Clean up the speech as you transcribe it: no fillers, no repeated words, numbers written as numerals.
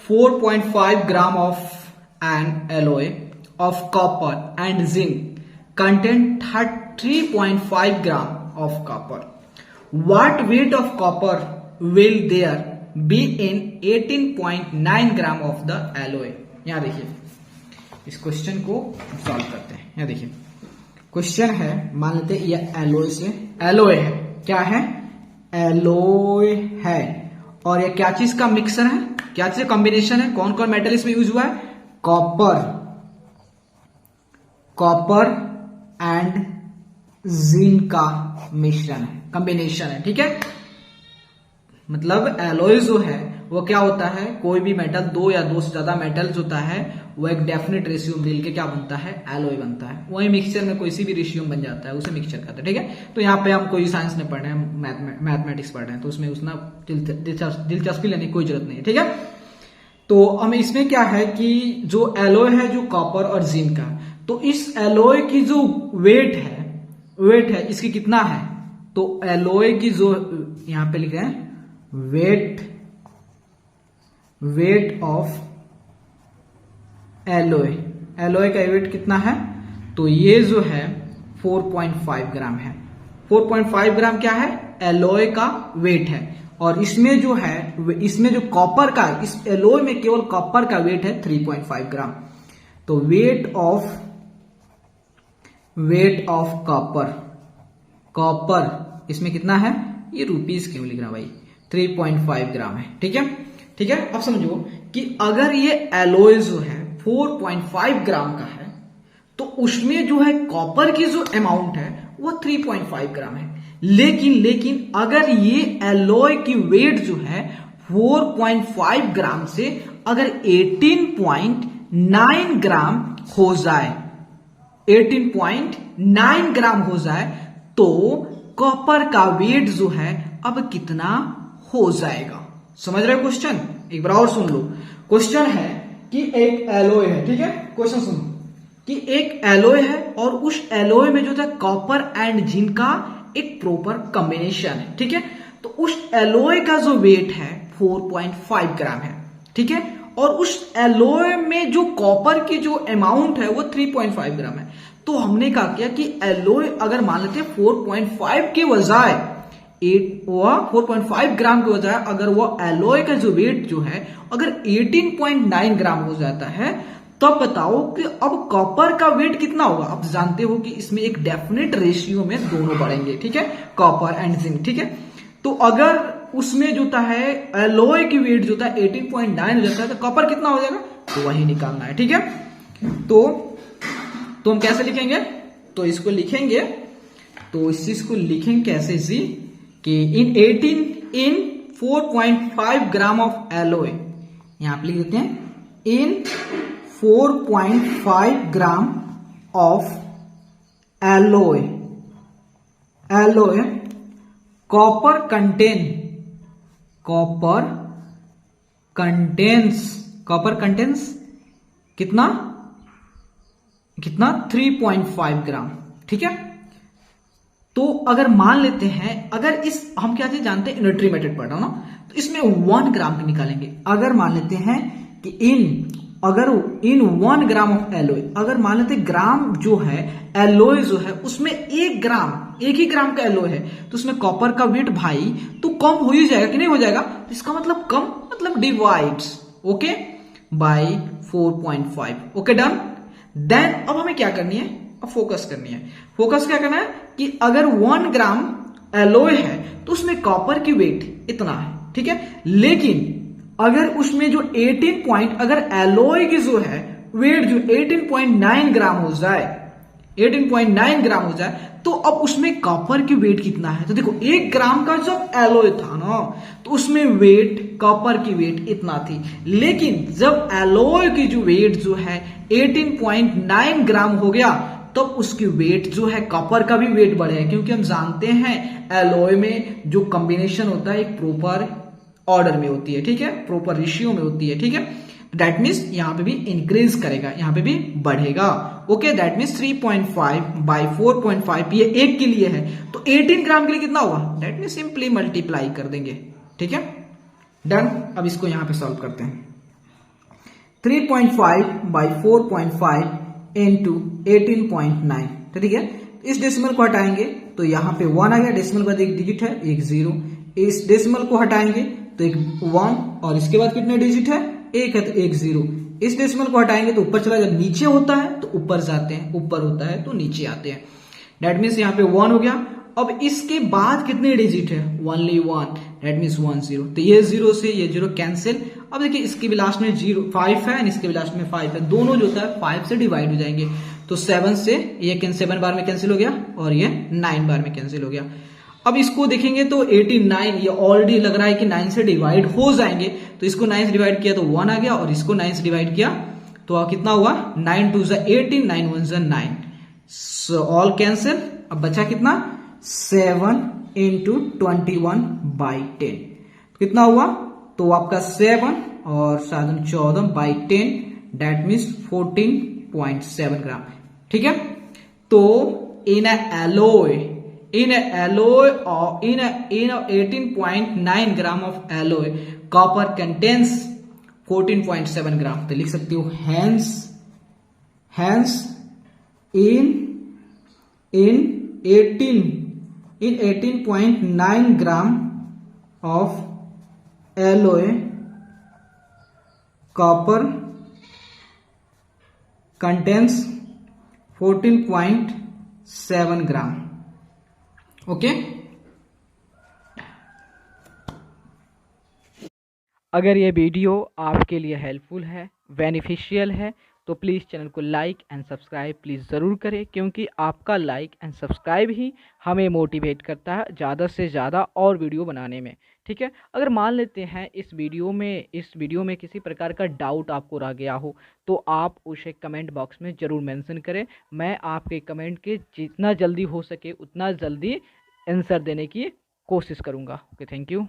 4.5 gram of an alloy of copper and zinc contain 3.5 gram of copper. What weight of copper will there be in 18.9 gram of the alloy? यहां देखिए, इस question को solve करते हैं। यहां देखिए, question है, मान लेते हैं ये एलोय से, एलोय है, क्या है, एलोय है, और ये क्या चीज का मिक्सर है, क्या चीज कॉम्बिनेशन है, कौन कौन मेटल इसमें यूज हुआ है, कॉपर, कॉपर एंड जिंक का मिश्रण है, कॉम्बिनेशन है, ठीक है। मतलब एलोय जो है वो क्या होता है, कोई भी मेटल, दो या दो से ज्यादा मेटल्स होता है, वो एक डेफिनेट रेशियो मिल के क्या बनता है, एलोय बनता है। वही मिक्सचर में कोई सी भी रेशियो बन जाता है, उसे मिक्सचर कहते हैं, ठीक है। तो यहाँ पे हम कोई साइंस नहीं पढ़ रहे हैं, मैथमेटिक्स पढ़ रहे हैं, तो उसमें उतना दिलचस्पी लेने की कोई जरूरत नहीं है, ठीक है। तो हम इसमें क्या है कि जो एलोय है, जो कॉपर और जिंक का, तो इस एलोय की जो वेट है इसकी कितना है, तो एलोय की जो यहां पे लिख रहे हैं वेट ऑफ एलोय, एलोय का वेट कितना है, तो ये जो है 4.5 ग्राम है। 4.5 ग्राम क्या है, एलोय का वेट है, और इसमें जो है, इसमें जो कॉपर का, इस एलोय में केवल कॉपर का वेट है 3.5 ग्राम। तो वेट ऑफ कॉपर इसमें कितना है, ये रुपीस क्यों लिख रहा भाई, 3.5 ग्राम है, ठीक है, ठीक है। अब समझो कि अगर ये एलोय जो है 4.5 ग्राम का है, तो उसमें जो है कॉपर की जो अमाउंट है वो 3.5 ग्राम है। लेकिन अगर ये एलोय की वेट जो है 4.5 ग्राम से अगर 18.9 ग्राम हो जाए, 18.9 ग्राम हो जाए, तो कॉपर का वेट जो है अब कितना हो जाएगा। समझ रहे हो क्वेश्चन, एक बार और सुन लो। क्वेश्चन है कि एक एलोय है, ठीक है, क्वेश्चन सुनो कि एक एलोय है और उस एलोय में जो है कॉपर एंड जिंक का एक प्रॉपर कॉम्बिनेशन है, ठीक है। तो उस एलोय का जो वेट है 4.5 ग्राम है, ठीक है, और उस एलोय में जो कॉपर की जो अमाउंट है वो 3.5 ग्राम है। तो हमने कहा क्या कि एलोय अगर मान लेते हैं 4.5 के बजाय 4.5 ग्राम के बजाय अगर वो एलोय का जो वेट जो है अगर 18.9 ग्राम हो जाता है, तब बताओ कि अब कॉपर का वेट कितना होगा। आप जानते हो कि इसमें एक डेफिनेट रेशियो में दोनों बढ़ेंगे, ठीक है, कॉपर एंड जिंक, ठीक है। तो अगर उसमें जो है एलोय की वेट जो था 18.9 हो जाता है, तो कॉपर कितना हो जाएगा, तो वही निकालना है, ठीक है। तो हम कैसे लिखेंगे, तो इसको लिखेंगे, तो इस चीज को लिखेंगे कैसे, इसी कि इन 4.5 ग्राम ऑफ एलोय, यहां पे लिख देते हैं इन 4.5 ग्राम ऑफ एलोय कॉपर कंटेन्स कितना 3.5 ग्राम, ठीक है। तो अगर मान लेते हैं, अगर इस हम क्या जानते हैं, यूनिटरी मेथड पढ़ रहा हूं ना, तो इसमें 1 ग्राम की निकालेंगे। अगर मान लेते हैं कि इन 1 ग्राम ऑफ एलोय, अगर मान लेते ग्राम जो है एलोय जो है उसमें 1 ही ग्राम का एलोय है, तो उसमें कॉपर का वेट भाई तो कम हो ही जाएगा कि नहीं हो जाएगा, तो इसका मतलब कम मतलब divides, okay, by 4.5, okay, done. Then अब हमें क्या करनी है, अब फोकस करनी है। फोकस क्या करना है कि अगर 1 ग्राम एलोय है तो उसमें कॉपर की वेट इतना है, ठीक है। लेकिन अगर उसमें जो 18 अगर एलोय की जो है वेट जो 18.9 ग्राम हो जाए, 18.9 ग्राम हो जाए, तो अब उसमें कॉपर की वेट कितना है, तो देखो 1 ग्राम का जब एलोय था ना, तो उसमें वेट, कॉपर की वेट इतना थी। लेकिन जब एलोय की जो वेट जो है 18.9 ग्राम हो गया, तब उसकी वेट जो है, कॉपर का भी वेट बढ़ेगा, क्योंकि हम जानते हैं एलोय में जो कॉम्बिनेशन होता है एक प्रॉपर ऑर्डर में होती है, ठीक है, प्रॉपर रेशियो में होती है, ठीक है। दैट मीन्स यहां पे भी इंक्रीज करेगा, यहां पे भी बढ़ेगा, ओके। दैट मीन्स 3.5 बाई 4.5 ये 1 के लिए है, तो 18 ग्राम के लिए कितना होगा, दैट मीन्स सिंपली मल्टीप्लाई कर देंगे, ठीक है, डन। अब इसको यहां पे सॉल्व करते हैं। 3.5 बाई 4.5 इंटू 18.9। तो ठीक है, इस डेसिमल को हटाएंगे तो यहाँ पे 1 आ गया, डेसिमल के बाद एक डिजिट है, एक 0। इस डेसिमल को हटाएंगे तो एक 1, और इसके बाद कितने डिजिट है, एक है तो एक 0। इस डेसिमल को हटाएंगे तो ऊपर चला, जब नीचे होता है तो ऊपर जाते हैं, ऊपर होता है तो नीचे आते हैं। दैट मीन्स यहाँ पे 1 हो गया। अब इसके बाद कितने डिजिट है, ओनली 1, दैट मीन्स 1 0। तो ये 0 से ये 0 कैंसिल। अब देखिए इसके भी लास्ट में 5 है, इसके भी लास्ट में 5 है, दोनों जो होता है 5 से डिवाइड हो जाएंगे। तो 7 से ये 7 बार में कैंसिल हो गया, और ये 9 बार में कैंसिल हो गया। अब इसको देखेंगे तो 89, ये ऑलरेडी लग रहा है कि 9 से डिवाइड हो जाएंगे, तो इसको 9 से डिवाइड किया तो 1 आ गया, और इसको 9 से डिवाइड किया तो कितना हुआ, 9 2 18, 9 1 9। So all cancel. अब बचा कितना, 7 इंटू 21/10। कितना हुआ, तो आपका 7 और 7 14 बाई 10, दैट मीन्स 14.7 ग्राम। ठीक है, तो in alloy or in 18.9 gram of alloy copper contains 14.7 gram. तो लिख सकती हूँ hence in 18.9 gram of alloy copper contains 14.7 gram. Okay, अगर ये वीडियो आपके लिए हेल्पफुल है, बेनिफिशियल है, तो प्लीज़ चैनल को लाइक एंड सब्सक्राइब प्लीज़ ज़रूर करें, क्योंकि आपका लाइक एंड सब्सक्राइब ही हमें मोटिवेट करता है ज़्यादा से ज़्यादा और वीडियो बनाने में। ठीक है, अगर मान लेते हैं इस वीडियो में किसी प्रकार का डाउट आपको रह गया हो, तो आप उसे कमेंट बॉक्स में ज़रूर मेंशन करें। मैं आपके कमेंट के जितना जल्दी हो सके उतना जल्दी आंसर देने की कोशिश करूँगा। Okay, thank you.